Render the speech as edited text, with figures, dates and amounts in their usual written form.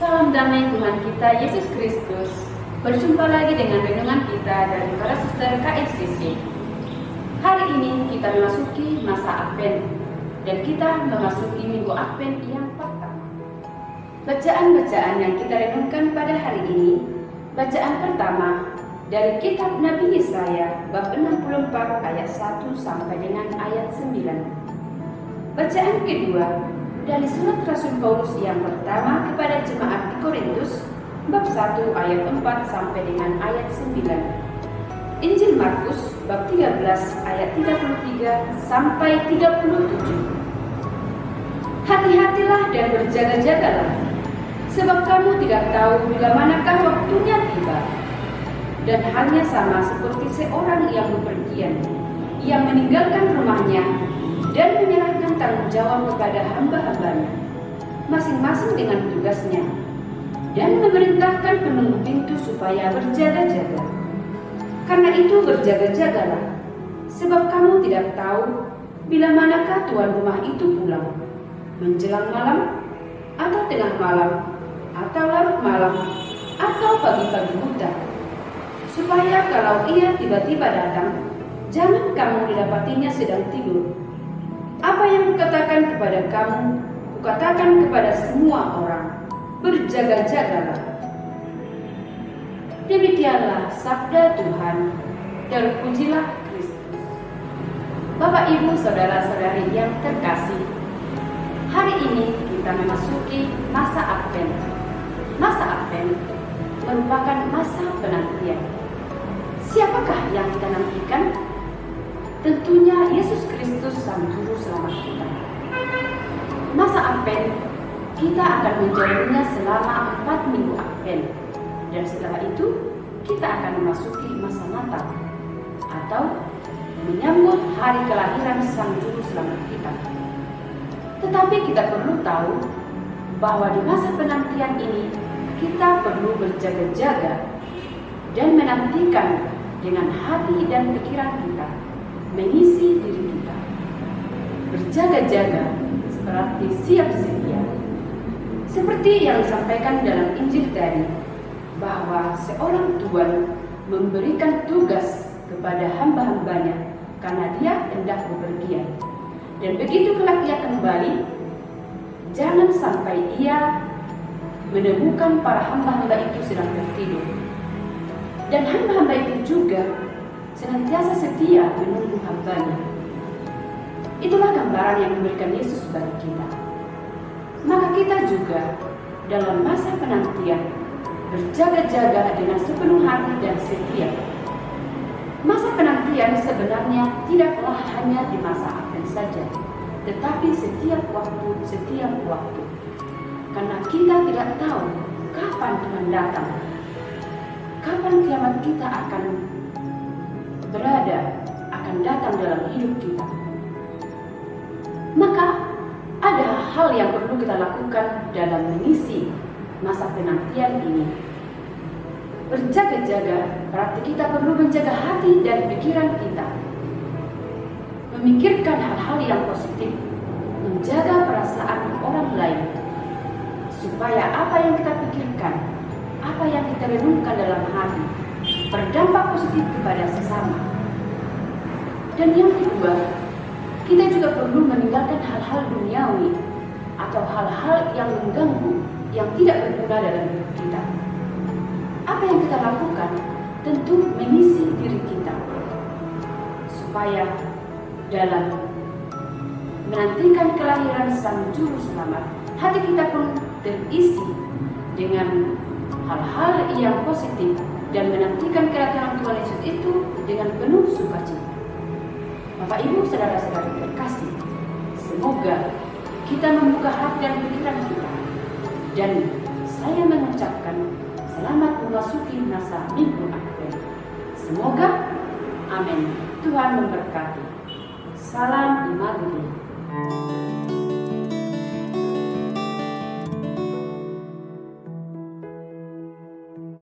Salam damai Tuhan kita Yesus Kristus. Berjumpa lagi dengan renungan kita dari para suster KSCC. Hari ini kita memasuki masa Advent dan kita memasuki minggu Advent yang pertama. Bacaan-bacaan yang kita renungkan pada hari ini, bacaan pertama dari kitab Nabi Yesaya bab 64 ayat 1 sampai dengan ayat 9. Bacaan kedua dari surat Rasul Paulus yang pertama kepada jemaat di Korintus bab 1 ayat 4 sampai dengan ayat 9. Injil Markus bab 13 ayat 33 sampai 37. Hati-hatilah dan berjaga-jagalah, sebab kamu tidak tahu bila manakah waktunya tiba. Dan halnya sama seperti seorang yang bepergian, yang meninggalkan rumahnya dan menyerahkan tanggung jawab kepada hamba-hambanya, masing-masing dengan tugasnya, dan memerintahkan penunggu pintu supaya berjaga-jaga. Karena itu berjaga-jagalah, sebab kamu tidak tahu bila manakah tuan rumah itu pulang, menjelang malam, atau tengah malam, atau larut malam, atau pagi-pagi buta, supaya kalau ia tiba-tiba datang, jangan kamu didapatinya sedang tidur. Apa yang kukatakan kepada kamu, kukatakan kepada semua orang, berjaga-jagalah. Demikianlah sabda Tuhan, terpujilah Kristus. Bapak, Ibu, saudara-saudari yang terkasih, hari ini kita memasuki masa Advent. Masa Advent merupakan masa penantian. Siapakah yang kita nantikan? Tentunya Yesus Kristus Sang Juru Selamat kita. Masa Advent kita akan menjalannya selama 4 minggu Advent, dan setelah itu kita akan memasuki masa Natal atau menyambut hari kelahiran Sang Juru Selamat kita. Tetapi kita perlu tahu bahwa di masa penantian ini kita perlu berjaga-jaga dan menantikan dengan hati dan pikiran kita, mengisi diri kita. Berjaga-jaga seperti siap sedia. Seperti yang disampaikan dalam Injil tadi, bahwa seorang tuan memberikan tugas kepada hamba-hambanya karena dia hendak bepergian. Dan begitu kelak ia kembali, jangan sampai ia menemukan para hamba-hamba itu sedang tertidur. Dan hamba-hamba itu juga senantiasa setia menunggu hambanya. Itulah gambaran yang diberikan Yesus bagi kita. Maka kita juga dalam masa penantian berjaga-jaga dengan sepenuh hati dan setia. Masa penantian sebenarnya tidaklah hanya di masa Advent saja, tetapi setiap waktu. Karena kita tidak tahu kapan Tuhan datang, kapan kiamat kita akan datang dalam hidup kita. Maka ada hal yang perlu kita lakukan dalam mengisi masa penantian ini. Berjaga-jaga berarti kita perlu menjaga hati dan pikiran kita, memikirkan hal-hal yang positif, menjaga perasaan orang lain, supaya apa yang kita pikirkan, apa yang kita renungkan dalam hati berdampak positif kepada sesama. Dan yang kedua, kita juga perlu meninggalkan hal-hal duniawi atau hal-hal yang mengganggu, yang tidak berguna dalam hidup kita. Apa yang kita lakukan? Tentu mengisi diri kita, supaya dalam menantikan kelahiran Sang Juru Selamat, hati kita pun terisi dengan hal-hal yang positif dan menantikan kedatangan Tuhan Yesus itu dengan penuh sukacita. Bapak, Ibu, saudara-saudari terkasih, semoga kita membuka hati dan pikiran kita, dan saya mengucapkan selamat memasuki masa minggu Advent. Semoga, amin. Tuhan memberkati. Salam Immanuel.